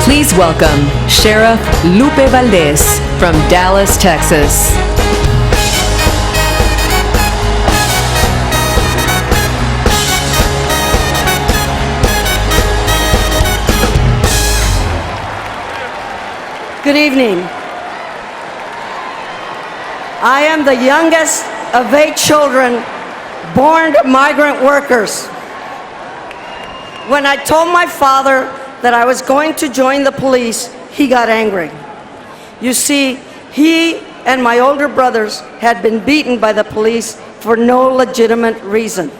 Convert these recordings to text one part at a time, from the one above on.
Please welcome Sheriff Lupe Valdez from Dallas, Texas. Good evening. I am the youngest of 8 children born to migrant workers. When I told my father that I was going to join the police, he got angry. You see, he and my older brothers had been beaten by the police for no legitimate reason.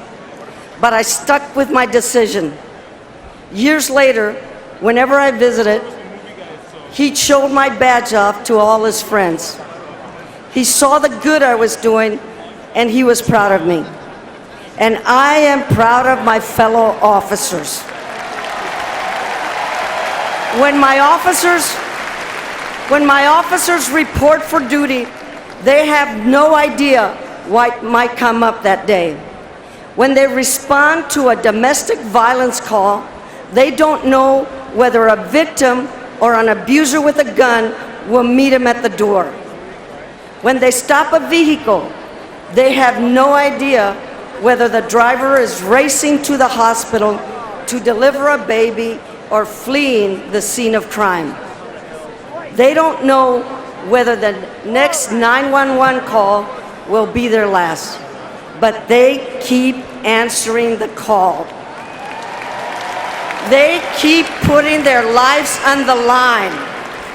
But I stuck with my decision. Years later, whenever I visited, he showed my badge off to all his friends. He saw the good I was doing, and he was proud of me. And I am proud of my fellow officers. When my officers report for duty, they have no idea what might come up that day. When they respond to a domestic violence call, they don't know whether a victim or an abuser with a gun will meet him at the door. When they stop a vehicle, they have no idea whether the driver is racing to the hospital to deliver a baby or fleeing the scene of crime. They don't know whether the next 911 call will be their last, but they keep answering the call. They keep putting their lives on the line.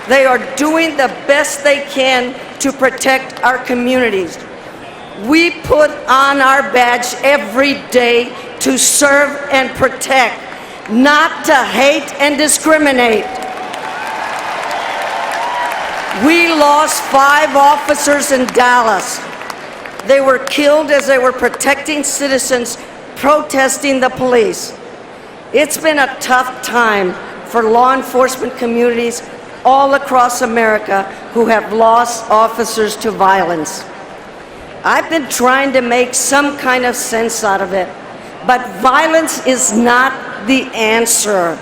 They are doing the best they can to protect our communities. We put on our badge every day to serve and protect, not to hate and discriminate. We lost 5 officers in Dallas. They were killed as they were protecting citizens protesting the police. It's been a tough time for law enforcement communities all across America who have lost officers to violence. I've been trying to make some kind of sense out of it, but violence is not the answer.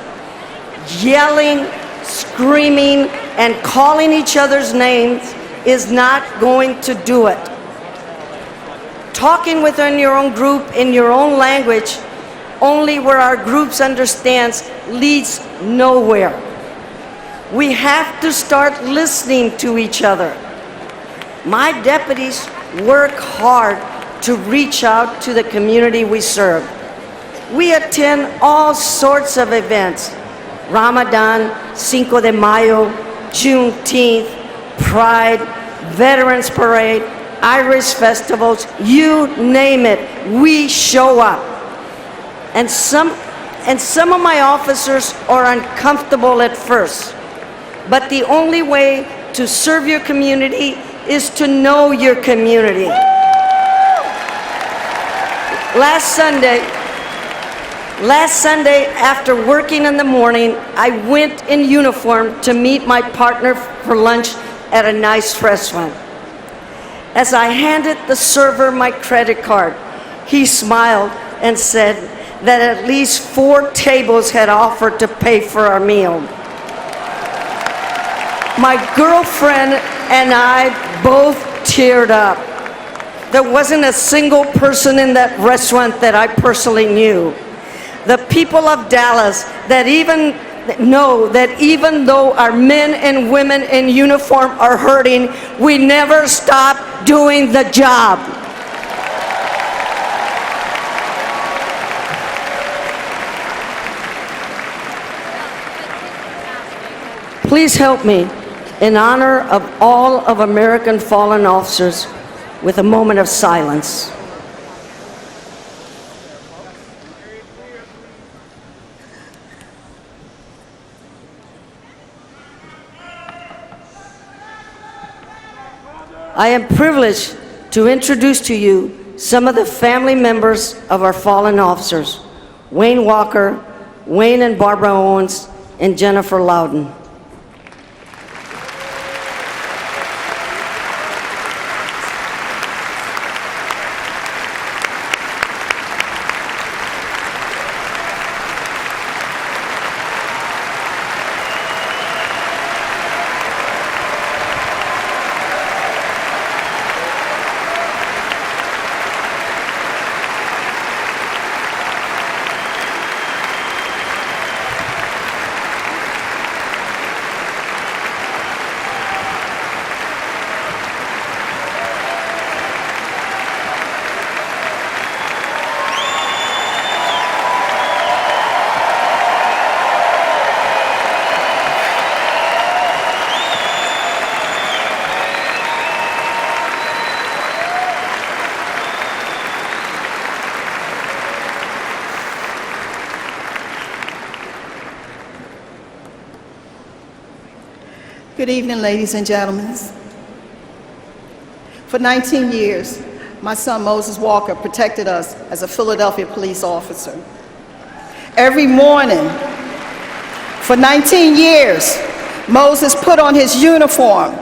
Yelling, screaming, and calling each other's names is not going to do it. Talking within your own group in your own language, only where our groups understands, leads nowhere. We have to start listening to each other. My deputies work hard to reach out to the community we serve. We attend all sorts of events: Ramadan, Cinco de Mayo, Juneteenth, Pride, Veterans Parade, Irish festivals, you name it, we show up. And some of my officers are uncomfortable at first, but the only way to serve your community is to know your community. Last Sunday, after working in the morning, I went in uniform to meet my partner for lunch at a nice restaurant. As I handed the server my credit card, he smiled and said that at least 4 tables had offered to pay for our meal. My girlfriend and I both teared up. There wasn't a single person in that restaurant that I personally knew. The people of Dallas that even know that even though our men and women in uniform are hurting, we never stop doing the job. Please help me in honor of all of American fallen officers with a moment of silence. I am privileged to introduce to you some of the family members of our fallen officers: Wayne Walker, Wayne and Barbara Owens, and Jennifer Loudon. Good evening, ladies and gentlemen. For 19 years, my son Moses Walker protected us as a Philadelphia police officer. Every morning, for 19 years, Moses put on his uniform.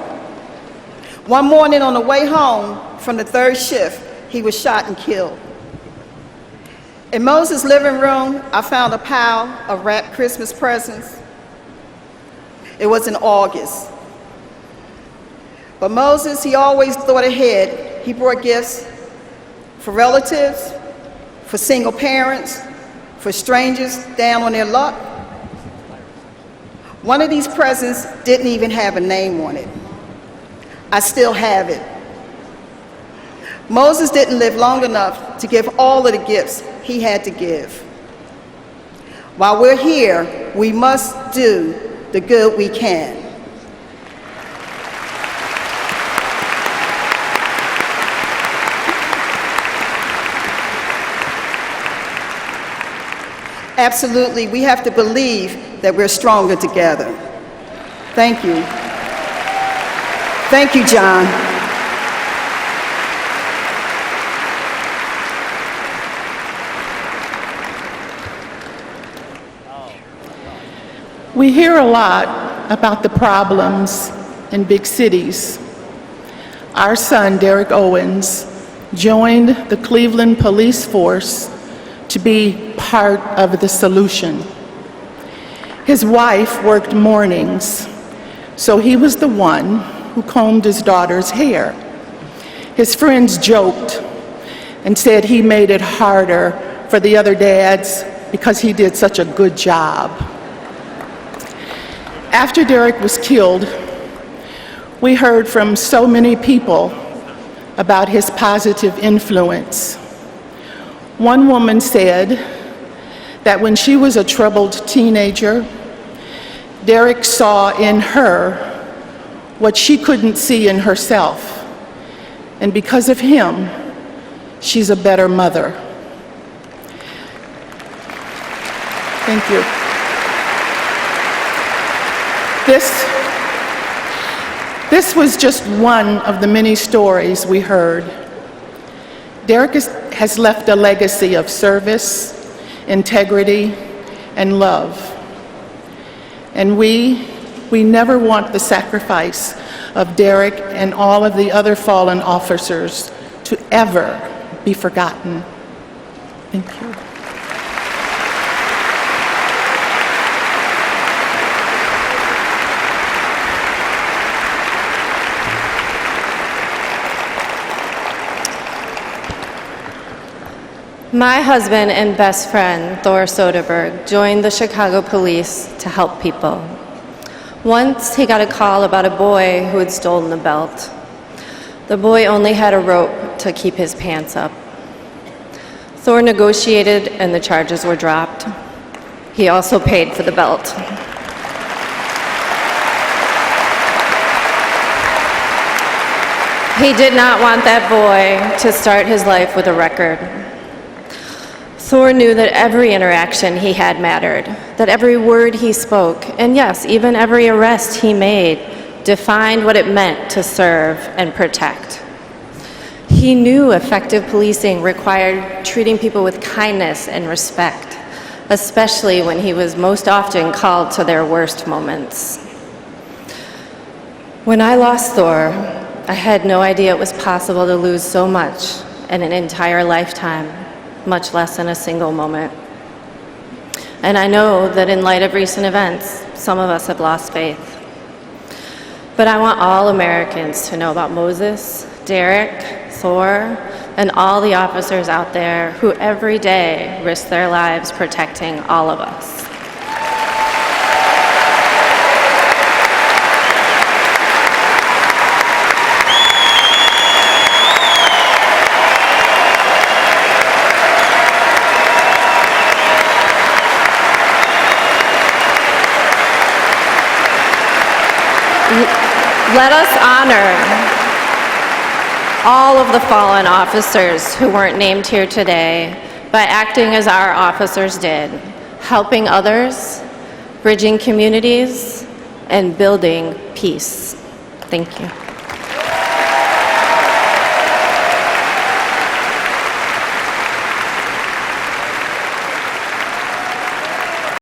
One morning on the way home from the third shift, he was shot and killed. In Moses' living room, I found a pile of wrapped Christmas presents. It was in August. But Moses, he always thought ahead. He brought gifts for relatives, for single parents, for strangers down on their luck. One of these presents didn't even have a name on it. I still have it. Moses didn't live long enough to give all of the gifts he had to give. While we're here, we must do the good we can. Absolutely, we have to believe that we're stronger together. Thank you. Thank you, John. We hear a lot about the problems in big cities. Our son, Derek Owens, joined the Cleveland police force to be part of the solution. His wife worked mornings, so he was the one who combed his daughter's hair. His friends joked and said he made it harder for the other dads because he did such a good job. After Derek was killed, we heard from so many people about his positive influence. One woman said that when she was a troubled teenager, Derek saw in her what she couldn't see in herself, and because of him, she's a better mother. Thank you. This was just one of the many stories we heard. Derek has left a legacy of service, integrity, and love. And we never want the sacrifice of Derek and all of the other fallen officers to ever be forgotten. Thank you. My husband and best friend, Thor Soderberg, joined the Chicago police to help people. Once he got a call about a boy who had stolen a belt. The boy only had a rope to keep his pants up. Thor negotiated and the charges were dropped. He also paid for the belt. He did not want that boy to start his life with a record. Thor knew that every interaction he had mattered, that every word he spoke, and yes, even every arrest he made, defined what it meant to serve and protect. He knew effective policing required treating people with kindness and respect, especially when he was most often called to their worst moments. When I lost Thor, I had no idea it was possible to lose so much in an entire lifetime, much less in a single moment. And I know that in light of recent events, some of us have lost faith. But I want all Americans to know about Moses, Derek, Thor, and all the officers out there who every day risk their lives protecting all of us. Let us honor all of the fallen officers who weren't named here today by acting as our officers did, helping others, bridging communities, and building peace. Thank you.